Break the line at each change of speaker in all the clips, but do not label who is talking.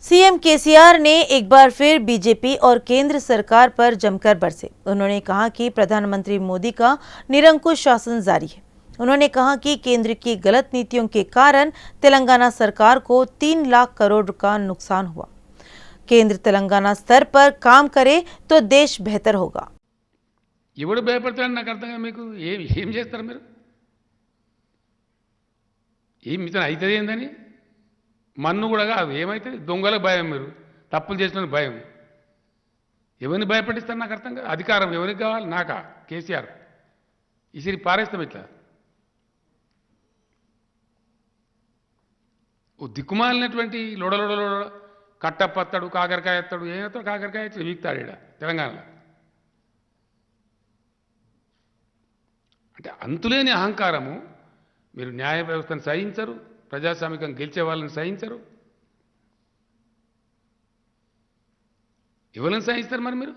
CM KCR ने एक बार फिर बीजेपी और केंद्र सरकार पर जमकर बरसे। उन्होंने कहा कि प्रधानमंत्री मोदी का निरंकुश शासन जारी है। उन्होंने कहा कि केंद्र की गलत नीतियों के कारण तेलंगाना सरकार को 3 लाख करोड़ का नुकसान हुआ। केंद्र तेलंगाना स्तर पर काम करे तो देश बेहतर होगा।
ఎవడు భయపడతాడు నాకు అర్థం కాదు మీకు ఏం చేస్తారు మీరు ఏం మీతో అవుతుంది ఏందని మన్ను కూడా కాదు ఏమవుతుంది దొంగలకు భయం మీరు తప్పులు చేసిన భయం ఎవరిని భయపడిస్తారు నాకు అర్థం కాదు అధికారం ఎవరికి కావాలి నాకా కేసీఆర్ ఇసిరి పారేస్తాం ఇట్లా ఓ దిక్కుమాలినటువంటి లొడలొడలో కట్టపత్తడు కాకరకాయ ఎత్తాడు ఏమవుతాడు కాకరకాయ ఎత్తాడు వీక్తాడు ఇక్కడ తెలంగాణలో అంటే అంతులేని అహంకారము మీరు న్యాయ వ్యవస్థను సహించరు ప్రజాస్వామికం గెలిచే వాళ్ళని సహించరు ఎవరిని సహిస్తారు మరి మీరు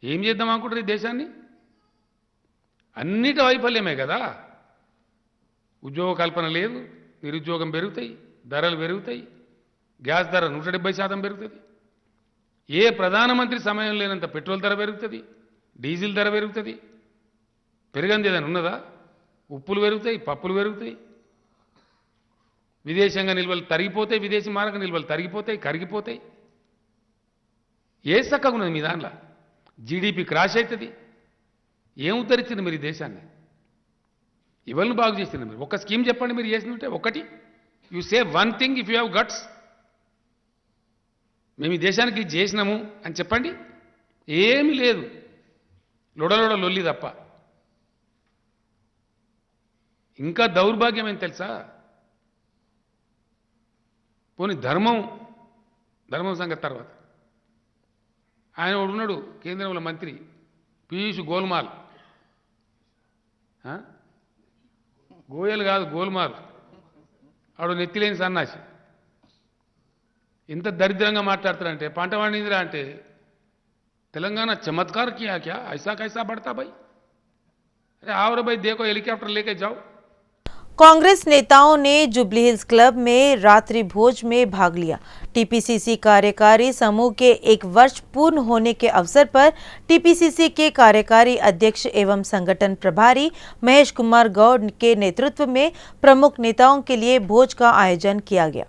ఏం చేద్దాం అనుకుంటారు ఈ దేశాన్ని అన్నిటి వైఫల్యమే కదా ఉద్యోగ కల్పన లేదు నిరుద్యోగం పెరుగుతాయి ధరలు పెరుగుతాయి గ్యాస్ ధర 170% పెరుగుతుంది ఏ ప్రధానమంత్రి సమయం లేనంత పెట్రోల్ ధర పెరుగుతుంది డీజిల్ ధర పెరుగుతుంది పెరగంది ఏదైనా ఉన్నదా ఉప్పులు పెరుగుతాయి పప్పులు పెరుగుతాయి విదేశంగా నిల్వలు తరిగిపోతాయి విదేశీ మారక నిల్వలు తరిగిపోతాయి కరిగిపోతాయి ఏ చక్కగా ఉన్నది మీ దాంట్లో జీడిపి క్రాష్ అవుతుంది ఏం ఉద్ధరించింది మీరు ఈ దేశాన్ని ఎవరిని బాగు చేసింది మీరు ఒక స్కీమ్ చెప్పండి మీరు చేసినట్టే ఒకటి you say one thing if you have guts మేము ఈ దేశానికి ఇది చేసినాము అని చెప్పండి ఏమీ లేదు లొడలొడ లొల్లి తప్ప ఇంకా దౌర్భాగ్యం ఏం తెలుసా పోనీ ధర్మం సంగతి తర్వాత ఆయన ఉన్నాడు కేంద్రంలో మంత్రి పీయూష్ గోల్మాల్ గోయల్ కాదు గోల్మాల్ ఆడు నెత్తిలేని సన్నాసి ఎంత దరిద్రంగా మాట్లాడతారంటే పంట పండిందిరా అంటే తెలంగాణ చమత్కార్ కియా క్యా ఐసా కైసా పడతా భాई अरे आओ रे भाई देखो हेलीकॉप्टर लेके जाओ।
कांग्रेस नेताओं ने जुबली हिल्स क्लब में रात्रि भोज में भाग लिया। टीपीसीसी कार्यकारी समूह के 1 वर्ष पूर्ण होने के अवसर पर टीपीसीसी के कार्यकारी अध्यक्ष एवं संगठन प्रभारी महेश कुमार गौड़ के नेतृत्व में प्रमुख नेताओं के लिए भोज का आयोजन किया गया।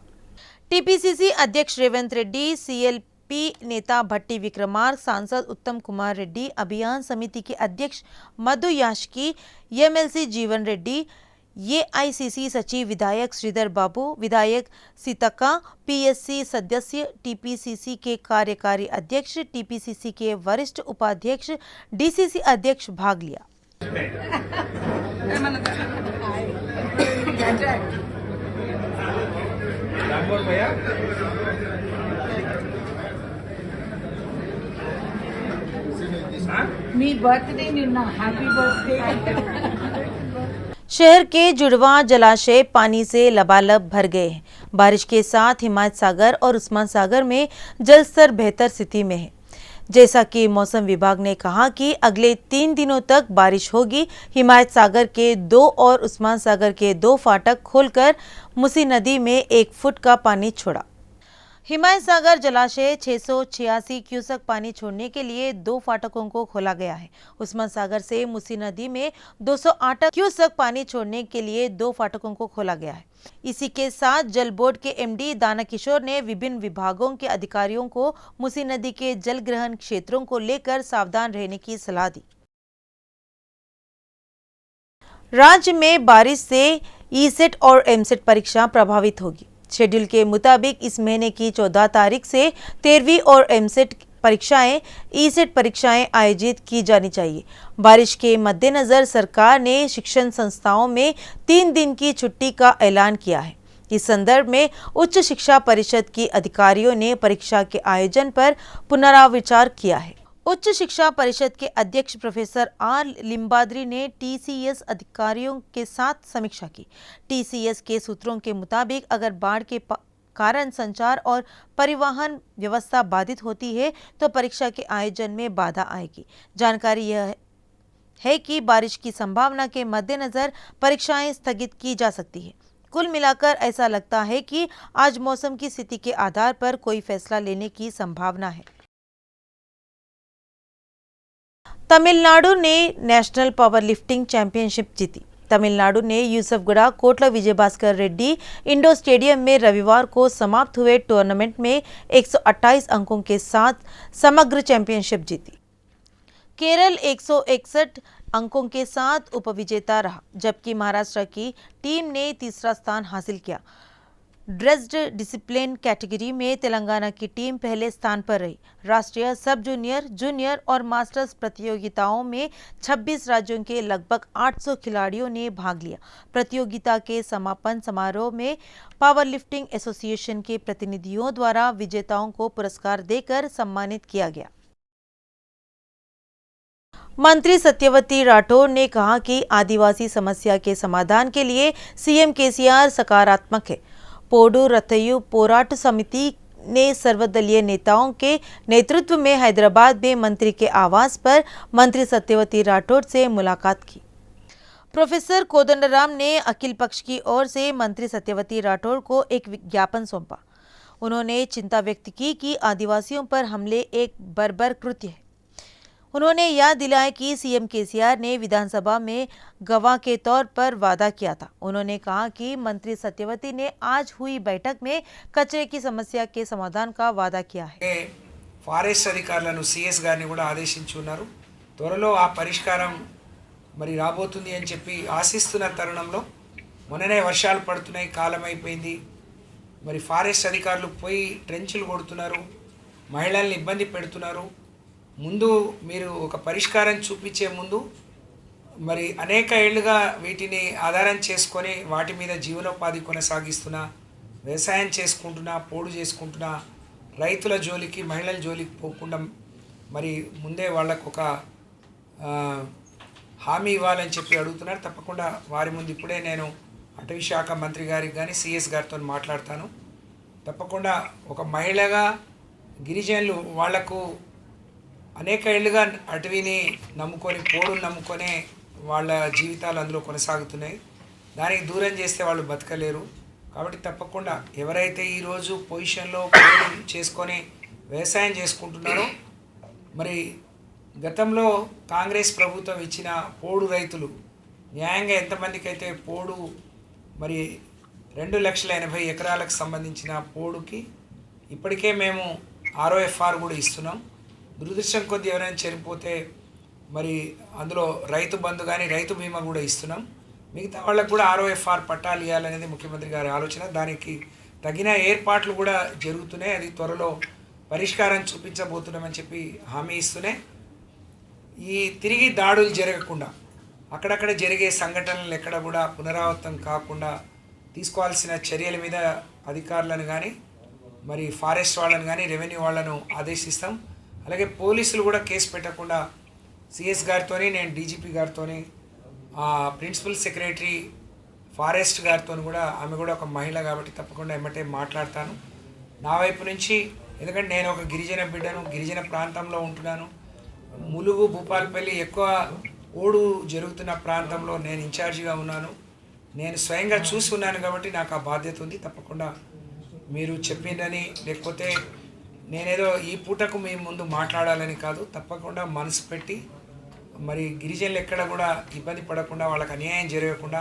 टीपीसीसी अध्यक्ष रेवंत रेड्डी, सीएलपी नेता भट्टी विक्रमार्क, सांसद उत्तम कुमार रेड्डी, अभियान समिति के अध्यक्ष मधु याशकी, एमएलसी जीवन रेड्डी, एआईसीसी सचिव विधायक श्रीधर बाबू, विधायक सीतक्का, पीएससी सदस्य, टीपीसीसी के कार्यकारी अध्यक्ष, टीपीसीसी के वरिष्ठ उपाध्यक्ष, डीसीसी अध्यक्ष भाग लिया।
మీ బర్త్డే నిన్న హ్యాపీ బర్త్డే।
शहर के जुड़वा जलाशय पानी से लबालब भर गए हैं। बारिश के साथ हिमायत सागर और उस्मान सागर में जलस्तर बेहतर स्थिति में है। जैसा कि मौसम विभाग ने कहा कि अगले 3 दिनों तक बारिश होगी। हिमायत सागर के 2 और उस्मान सागर के 2 फाटक खोलकर मुसी नदी में 1 फुट का पानी छोड़ा। हिमायत सागर जलाशय 686 क्यूसेक पानी छोड़ने के लिए 2 फाटकों को खोला गया है। उस्मान सागर से मुसी नदी में 208 क्यूसेक पानी छोड़ने के लिए 2 फाटकों को खोला गया है। इसी के साथ जल बोर्ड के एमडी दाना किशोर ने विभिन्न विभागों के अधिकारियों को मुसी नदी के जल ग्रहण क्षेत्रों को लेकर सावधान रहने की सलाह दी। राज्य में बारिश से ई-सेट और एम-सेट परीक्षा प्रभावित होगी। शेड्यूल के मुताबिक इस महीने की 14 तारीख से 13वीं और एम-सेट परीक्षाएं, ई-सेट परीक्षाएं आयोजित की जानी चाहिए। बारिश के मद्देनजर सरकार ने शिक्षण संस्थाओं में 3 दिन की छुट्टी का ऐलान किया है। इस संदर्भ में उच्च शिक्षा परिषद के अधिकारियों ने परीक्षा के आयोजन पर पुनराविचार किया है। उच्च शिक्षा परिषद के अध्यक्ष प्रोफेसर आर लिम्बाद्री ने टीसीएस अधिकारियों के साथ समीक्षा की। टीसीएस के सूत्रों के मुताबिक अगर बाढ़ के कारण संचार और परिवहन व्यवस्था बाधित होती है तो परीक्षा के आयोजन में बाधा आएगी। जानकारी यह है कि बारिश की संभावना के मद्देनजर परीक्षाएं स्थगित की जा सकती है। कुल मिलाकर ऐसा लगता है कि आज मौसम की स्थिति के आधार पर कोई फैसला लेने की संभावना है। तमिलनाडु ने नेशनल पावर लिफ्टिंग चैंपियनशिप जीती। तमिलनाडु ने यूसुफगुड़ा कोटला विजयभास्कर रेड्डी इंडोर स्टेडियम में रविवार को समाप्त हुए टूर्नामेंट में 128 अंकों के साथ समग्र चैंपियनशिप जीती। केरल 161 अंकों के साथ उपविजेता रहा, जबकि महाराष्ट्र की टीम ने तीसरा स्थान हासिल किया। ड्रेस्ड डिसिप्लिन कैटेगरी में तेलंगाना की टीम पहले स्थान पर रही। राष्ट्रीय सब जूनियर, जूनियर और मास्टर्स प्रतियोगिताओं में 26 राज्यों के लगभग 800 खिलाड़ियों ने भाग लिया। प्रतियोगिता के समापन समारोह में पावर लिफ्टिंग एसोसिएशन के प्रतिनिधियों द्वारा विजेताओं को पुरस्कार देकर सम्मानित किया गया। मंत्री सत्यवती राठौर ने कहा कि आदिवासी समस्या के समाधान के लिए सीएम केसीआर सकारात्मक है। पोडू रथयु पोराट समिति ने सर्वदलीय नेताओं के नेतृत्व में हैदराबाद में मंत्री के आवास पर मंत्री सत्यवती राठौर से मुलाकात की। प्रोफेसर कोदंडराम ने अखिल पक्ष की ओर से मंत्री सत्यवती राठौर को एक ज्ञापन सौंपा। उन्होंने चिंता व्यक्त की कि आदिवासियों पर हमले एक बर्बर कृत्य है। उन्होंने याद दिलाया कि सीएम केसीआर ने विधानसभा में गवाह के तौर पर वादा किया था। उन्होंने कहा कि मंत्री सत्यवती ने आज हुई बैठक में कचरे की समस्या के समाधान का वादा किया है।
ఫారెస్ట్ అధికారులను సిఎస్ గారిని కూడా ఆదేశించి ఉన్నారు. త్వరలో ఆ పరిష్కారం మరి రాబోతుంది అని చెప్పి ఆశిస్తున్న తరుణంలో మొన్ననే వర్షాలు పడుతున్నాయి, కాలం అయిపోయింది. మరి ఫారెస్ట్ అధికారులు పోయి ట్రెంచ్లు కొడుతున్నారు, మహిళల్ని ఇబ్బంది పెడుతున్నారు. ముందు మీరు ఒక పరిష్కారం చూపించే ముందు మరి అనేక ఏళ్ళుగా వీటిని ఆధారం చేసుకొని వాటి మీద జీవనోపాధి కొనసాగిస్తున్నా, వ్యవసాయం చేసుకుంటున్నా, పోడు చేసుకుంటున్నా రైతుల జోలికి, మహిళల జోలికి పోకుండా మరి ముందే వాళ్ళకు ఒక హామీ ఇవ్వాలని చెప్పి అడుగుతున్నారు. తప్పకుండా వారి ముందు ఇప్పుడే నేను అటవీ శాఖ మంత్రి గారికి కానీ సిఎస్ గారితో మాట్లాడతాను. తప్పకుండా ఒక మహిళగా గిరిజనులు వాళ్లకు అనేక ఏళ్ళుగా అటవీని నమ్ముకొని, పోడును నమ్ముకొనే వాళ్ళ జీవితాలు అందులో కొనసాగుతున్నాయి. దానికి దూరం చేస్తే వాళ్ళు బతకలేరు. కాబట్టి తప్పకుండా ఎవరైతే ఈరోజు పొజిషన్లో పోడు చేసుకొని వ్యవసాయం చేసుకుంటున్నారో, మరి గతంలో కాంగ్రెస్ ప్రభుత్వం ఇచ్చిన పోడు రైతులు న్యాయంగా ఎంతమందికి అయితే పోడు మరి 2,80,000 ఎకరాలకు సంబంధించిన పోడుకి ఇప్పటికే మేము ROFR కూడా ఇస్తున్నాం. దురదృష్టం కొద్ది ఎవరైనా చనిపోతే మరి అందులో రైతు బంధు కానీ రైతు బీమా కూడా ఇస్తున్నాం. మిగతా వాళ్ళకు కూడా ROFR పట్టాలు ఇవ్వాలనేది ముఖ్యమంత్రి గారి ఆలోచన. దానికి తగిన ఏర్పాట్లు కూడా జరుగుతున్నాయి. అది త్వరలో పరిష్కారం చూపించబోతున్నామని చెప్పి హామీ ఇస్తున్నాయి. ఈ తిరిగి దాడులు జరగకుండా, అక్కడక్కడ జరిగే సంఘటనలు ఎక్కడ కూడా పునరావృతం కాకుండా తీసుకోవాల్సిన చర్యల మీద అధికారులను కానీ మరి ఫారెస్ట్ వాళ్ళని కానీ రెవెన్యూ వాళ్ళను ఆదేశిస్తాం. అలాగే పోలీసులు కూడా కేసు పెట్టకుండా సిఎస్ గారితో, నేను డీజీపీ గారితో, ప్రిన్సిపల్ సెక్రటరీ ఫారెస్ట్ గారితో కూడా, ఆమె కూడా ఒక మహిళ కాబట్టి తప్పకుండా ఎమ్మటే మాట్లాడతాను నా వైపు నుంచి. ఎందుకంటే నేను ఒక గిరిజన బిడ్డను, గిరిజన ప్రాంతంలో ఉంటున్నాను. ములుగు, భూపాలపల్లి ఎక్కువ ఓడు జరుగుతున్న ప్రాంతంలో నేను ఇన్ఛార్జిగా ఉన్నాను. నేను స్వయంగా చూసి ఉన్నాను కాబట్టి నాకు ఆ బాధ్యత ఉంది. తప్పకుండా మీరు చెప్పిందని, లేకపోతే నేనేదో ఈ పూటకు మీ ముందు మాట్లాడాలని కాదు, తప్పకుండా మనసు పెట్టి మరి గిరిజనులు ఎక్కడ కూడా ఇబ్బంది పడకుండా, వాళ్ళకి అన్యాయం జరగకుండా,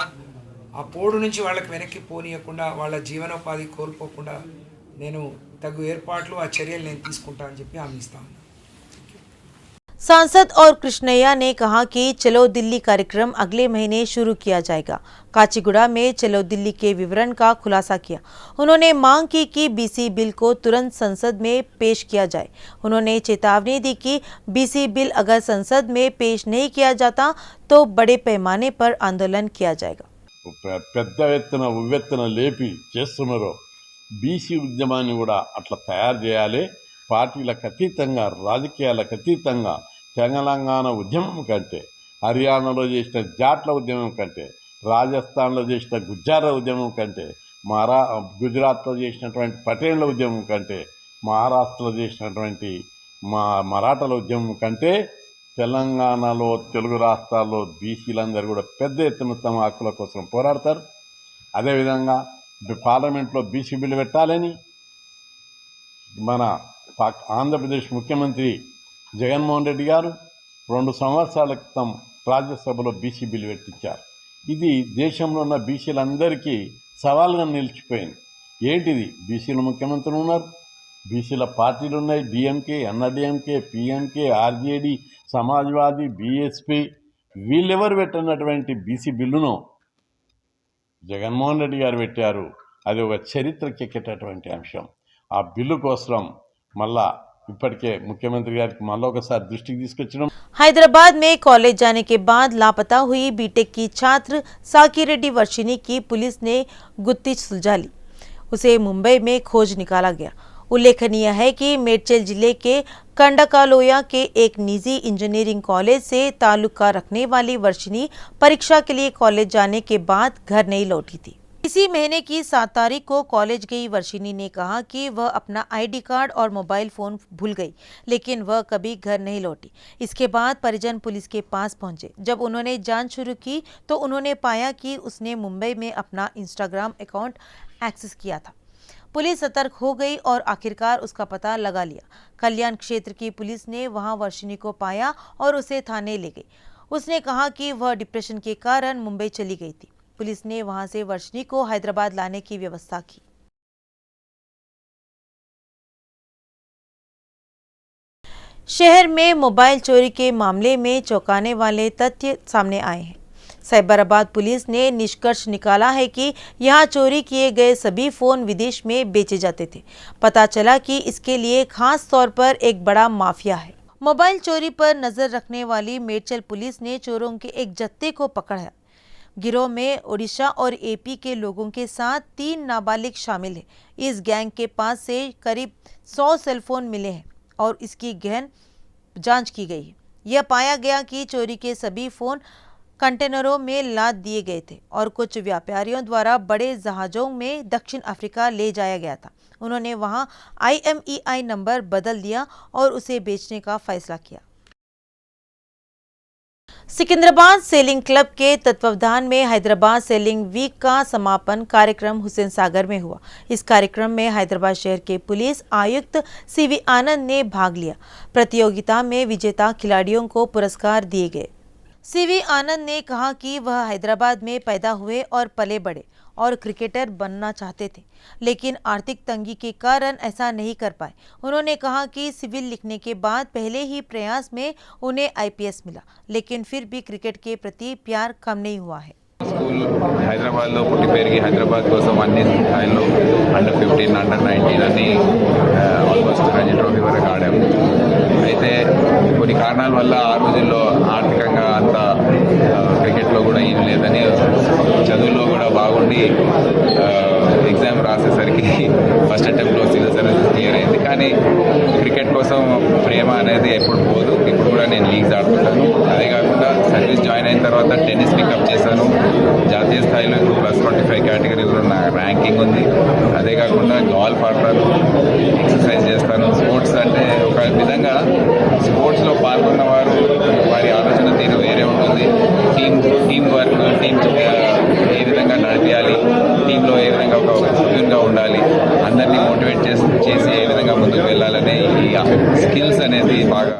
ఆ పోడు నుంచి వాళ్ళకి వెనక్కి పోనీయకుండా, వాళ్ళ జీవనోపాధి కోల్పోకుండా నేను తగు ఏర్పాట్లు, ఆ చర్యలు నేను తీసుకుంటా అని చెప్పి హామీ ఇస్తాను.
सांसद और कृष्णैया ने कहा कि चलो दिल्ली कार्यक्रम अगले महीने शुरू किया जाएगा। काचीगुड़ा में चलो दिल्ली के विवरण का खुलासा किया। उन्होंने मांग की कि बीसी बिल को तुरंत संसद में पेश किया जाए। उन्होंने चेतावनी दी कि बीसी बिल अगर संसद में पेश नहीं किया जाता तो बड़े पैमाने पर आंदोलन किया जाएगा।
పెద్ద ఎత్తున ఉవ్వెత్తున లేపి చేస్తున్నారు. బీసీ ఉద్యమాన్ని కూడా అట్లా తయారు చేయాలి. పార్టీలకు అతీతంగా, రాజకీయాలకు అతీతంగా తెలంగాణ ఉద్యమం కంటే, హర్యానాలో చేసిన జాట్ల ఉద్యమం కంటే, రాజస్థాన్లో చేసిన గుజ్జారా ఉద్యమం కంటే, గుజరాత్లో చేసినటువంటి పటేళ్ల ఉద్యమం కంటే, మహారాష్ట్రలో చేసినటువంటి మరాఠాల ఉద్యమం కంటే తెలంగాణలో, తెలుగు రాష్ట్రాల్లో బీసీలందరూ కూడా పెద్ద ఎత్తున తమ హక్కుల కోసం పోరాడతారు. అదేవిధంగా పార్లమెంట్లో బీసీ బిల్లు పెట్టాలని మన ఆంధ్రప్రదేశ్ ముఖ్యమంత్రి జగన్మోహన్ రెడ్డి గారు 2 సంవత్సరాల క్రితం రాజ్యసభలో బీసీ బిల్లు పెట్టించారు. ఇది దేశంలో ఉన్న బీసీలందరికీ సవాల్గా నిలిచిపోయింది. ఏంటిది? బీసీల ముఖ్యమంత్రులు ఉన్నారు, బీసీల పార్టీలు ఉన్నాయి, DMK, NRDMK, PMK, RJD, Samajwadi, BSP, వీళ్ళెవరు పెట్టినటువంటి బీసీ బిల్లును జగన్మోహన్ రెడ్డి గారు పెట్టారు. అది ఒక చరిత్రకెక్కేటటువంటి అంశం. ఆ బిల్లు కోసం మళ్ళా ఇప్పటికే ముఖ్యమంత్రి గారికి మళ్ళీ ఒకసారి దృష్టికి తీసుకొచ్చడం.
हैदराबाद में कॉलेज जाने के बाद लापता हुई बीटेक की छात्र साकी रेड्डी वर्षिनी की पुलिस ने गुत्थी सुलझा ली। उसे मुंबई में खोज निकाला गया। उल्लेखनीय है कि मेडचल जिले के कंडकालोया के एक निजी इंजीनियरिंग कॉलेज से ताल्लुका रखने वाली वर्षिनी परीक्षा के लिए कॉलेज जाने के बाद घर नहीं लौटी थी। इसी महीने की 7 तारीख को कॉलेज गई वर्षिनी ने कहा कि वह अपना आईडी कार्ड और मोबाइल फोन भूल गई, लेकिन वह कभी घर नहीं लौटी। इसके बाद परिजन पुलिस के पास पहुंचे। जब उन्होंने जांच शुरू की तो उन्होंने पाया कि उसने मुंबई में अपना इंस्टाग्राम अकाउंट एक्सेस किया था। पुलिस सतर्क हो गई और आखिरकार उसका पता लगा लिया। कल्याण क्षेत्र की पुलिस ने वहां वर्षिनी को पाया और उसे थाने ले गई। उसने कहा कि वह डिप्रेशन के कारण मुंबई चली गई थी। पुलिस ने वहां से वर्षिनी को हैदराबाद लाने की व्यवस्था की। शहर में मोबाइल चोरी के मामले में चौंकाने वाले तथ्य सामने आए हैं। साइबराबाद पुलिस ने निष्कर्ष निकाला है कि यहां चोरी किए गए सभी फोन विदेश में बेचे जाते थे। पता चला कि इसके लिए खास तौर पर एक बड़ा माफिया है। मोबाइल चोरी पर नजर रखने वाली मेडचल पुलिस ने चोरों के एक जत्थे को पकड़ा है। गिरोह में ओडिशा और एपी के लोगों के साथ 3 नाबालिग शामिल हैं। इस गैंग के पास से करीब 100 सेलफोन मिले हैं और इसकी गहन जांच की गई है। यह पाया गया कि चोरी के सभी फोन कंटेनरों में लाद दिए गए थे और कुछ व्यापारियों द्वारा बड़े जहाजों में दक्षिण अफ्रीका ले जाया गया था। उन्होंने वहां IMEI नंबर बदल दिया और उसे बेचने का फैसला किया। सिकंदराबाद सेलिंग क्लब के तत्वावधान में हैदराबाद सेलिंग वीक का समापन कार्यक्रम हुसैन सागर में हुआ। इस कार्यक्रम में हैदराबाद शहर के पुलिस आयुक्त CV आनंद ने भाग लिया। प्रतियोगिता में विजेता खिलाड़ियों को पुरस्कार दिए गए। CV आनंद ने कहा कि वह हैदराबाद में पैदा हुए और पले बड़े और क्रिकेटर बनना चाहते थे, लेकिन आर्थिक तंगी के कारण ऐसा नहीं कर पाए। उन्होंने कहा कि सिविल लिखने के बाद पहले ही प्रयास में उन्हें IPS मिला, लेकिन फिर भी क्रिकेट के प्रति प्यार कम नहीं हुआ है।
స్కూల్ హైదరాబాద్లో పుట్టి పెరిగి హైదరాబాద్ కోసం అన్ని స్థాయిలో under-15, under-19 అన్ని ఆల్మోస్ట్ రంజీ ట్రోఫీ వరకు ఆడాము. అయితే కొన్ని కారణాల వల్ల ఆ రోజుల్లో ఆర్థికంగా అంత క్రికెట్లో కూడా ఏం లేదని చదువులో కూడా బాగుండి ఎగ్జామ్ రాసేసరికి ఫస్ట్ అటెంప్ట్లో సివిల్ సర్వీసెస్ క్లియర్ అయింది. కానీ క్రికెట్ కోసం ప్రేమ అనేది ఎప్పుడు పోదు. ఇప్పుడు కూడా నేను లీగ్స్ ఆడుతుంటాను. అదే కాకుండా సర్వీస్ జాయిన్ అయిన తర్వాత టెన్నిస్ పికప్ చేశాను. జాతీయ స్థాయిలో ఇప్పుడు +25 కేటగిరీలో నా ర్యాంకింగ్ ఉంది. అదే కాకుండా గాల్ఫ్ ఆడతాను, ఎక్సర్సైజ్ చేస్తాను. స్పోర్ట్స్ అంటే ఒక విధంగా స్పోర్ట్స్లో పాల్గొన్న వారి ఆలోచన తీరు వేరే ఉంటుంది. టీమ్ వర్క్, టీమ్ ఏ విధంగా నడిపించాలి, టీంలో ఏ విధంగా ఒక సభ్యునిగా ఉండాలి, అందరినీ మోటివేట్ చేసి ఏ విధంగా ముందుకు వెళ్ళాలనే ఈ స్కిల్స్ అనేది బాగా.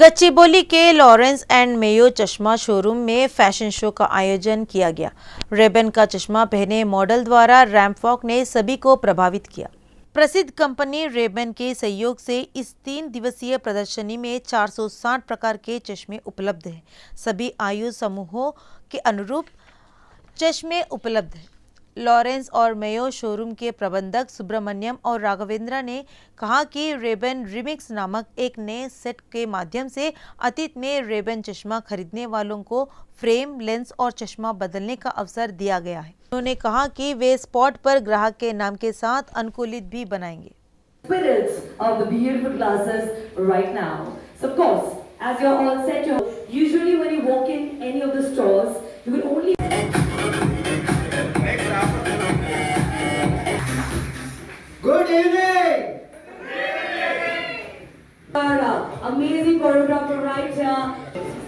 गच्चीबोली के लॉरेंस एंड मेयो चश्मा शोरूम में फैशन शो का आयोजन किया गया। रेबन का चश्मा पहने मॉडल द्वारा रैंप वॉक ने सभी को प्रभावित किया। प्रसिद्ध कंपनी रेबन के सहयोग से इस 3 दिवसीय प्रदर्शनी में 460 प्रकार के चश्मे उपलब्ध हैं। सभी आयु समूहों के अनुरूप चश्मे उपलब्ध हैं। लॉरेंस और मेयो शोरूम के प्रबंधक सुब्रमण्यम और राघवेंद्र ने कहा कि रेबन रिमिक्स नामक एक नए सेट के माध्यम से अतीत में रेबन चश्मा खरीदने वालों को फ्रेम, लेंस और चश्मा बदलने का अवसर दिया गया है। उन्होंने कहा कि वे स्पॉट पर ग्राहक के नाम के साथ अनुकूलित भी बनाएंगे।
Spirits of the beautiful glasses right now. So of course, as you're all set, usually when you walk in any of the stores,